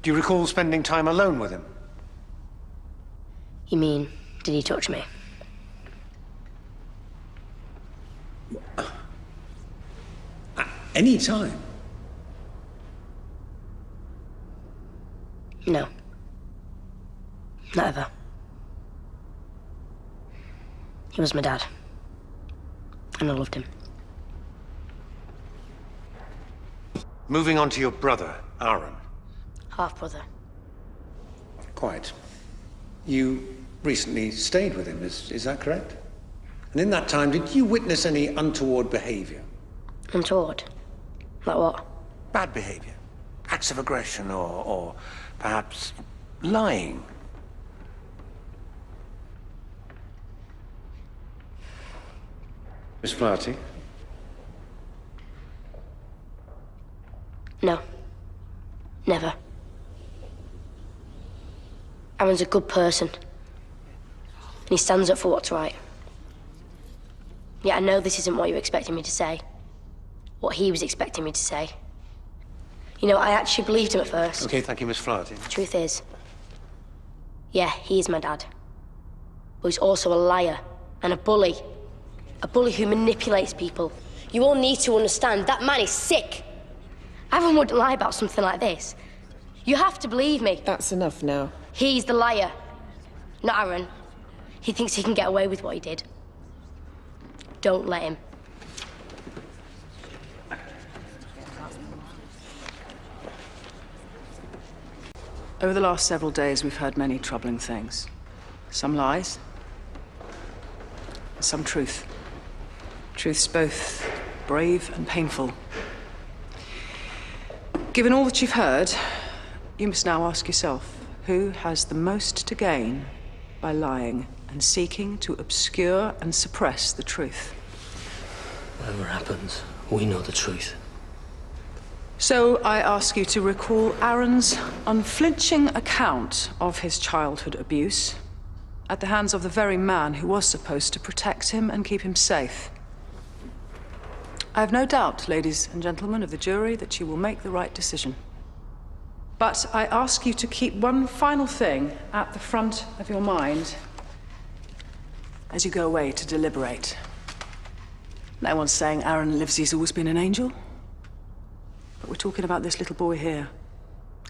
Do you recall spending time alone with him? You mean, did he touch me? At any time? No. Not ever. He was my dad. And I loved him. Moving on to your brother, Aaron. Half-brother. Quite. You recently stayed with him, is that correct? And in that time, did you witness any untoward behavior? Untoward? Like what? Bad behavior. Acts of aggression or perhaps lying. Miss Flaherty? No. Never. Aaron's a good person. And he stands up for what's right. Yet I know this isn't what you expected me to say. What he was expecting me to say. You know, I actually believed him at first. Okay, thank you, Miss Flaherty. The truth is, yeah, he is my dad. But he's also a liar and a bully. A bully who manipulates people. You all need to understand, that man is sick. Aaron wouldn't lie about something like this. You have to believe me. That's enough now. He's the liar, not Aaron. He thinks he can get away with what he did. Don't let him. Over the last several days, we've heard many troubling things. Some lies, some truth. Truth's both brave and painful. Given all that you've heard, you must now ask yourself, who has the most to gain by lying and seeking to obscure and suppress the truth? Whatever happens, we know the truth. So I ask you to recall Aaron's unflinching account of his childhood abuse at the hands of the very man who was supposed to protect him and keep him safe. I have no doubt, ladies and gentlemen of the jury, that you will make the right decision. But I ask you to keep one final thing at the front of your mind as you go away to deliberate. No one's saying Aaron Livesey's always been an angel. But we're talking about this little boy here.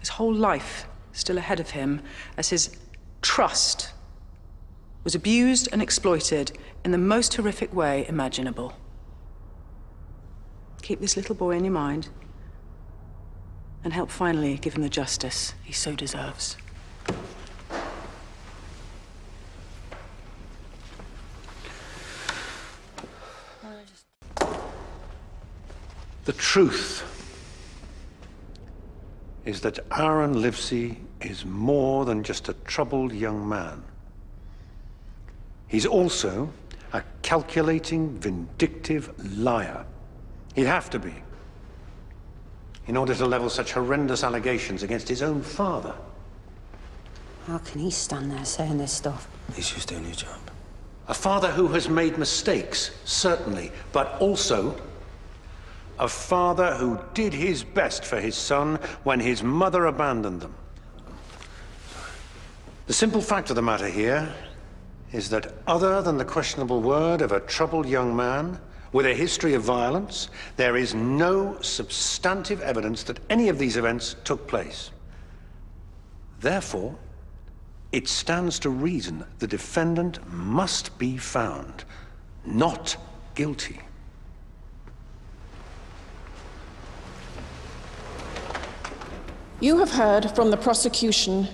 His whole life still ahead of him as his trust was abused and exploited in the most horrific way imaginable. Keep this little boy in your mind and help finally give him the justice he so deserves. The truth is that Aaron Livesey is more than just a troubled young man. He's also a calculating, vindictive liar. He'd have to be, in order to level such horrendous allegations against his own father. How can he stand there saying this stuff? He's just doing his job. A father who has made mistakes, certainly, but also a father who did his best for his son when his mother abandoned them. The simple fact of the matter here is that other than the questionable word of a troubled young man with a history of violence, there is no substantive evidence that any of these events took place. Therefore, it stands to reason the defendant must be found not guilty. You have heard from the prosecution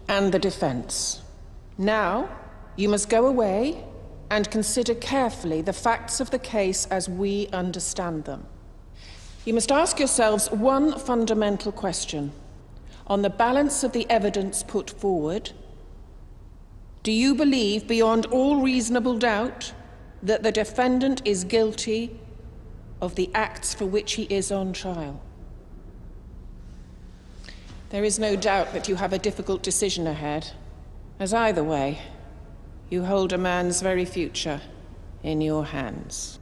and the defense. Now, you must go away and consider carefully the facts of the case as we understand them. You must ask yourselves one fundamental question. On the balance of the evidence put forward, do you believe beyond all reasonable doubt that the defendant is guilty of the acts for which he is on trial? There is no doubt that you have a difficult decision ahead, as either way, you hold a man's very future in your hands.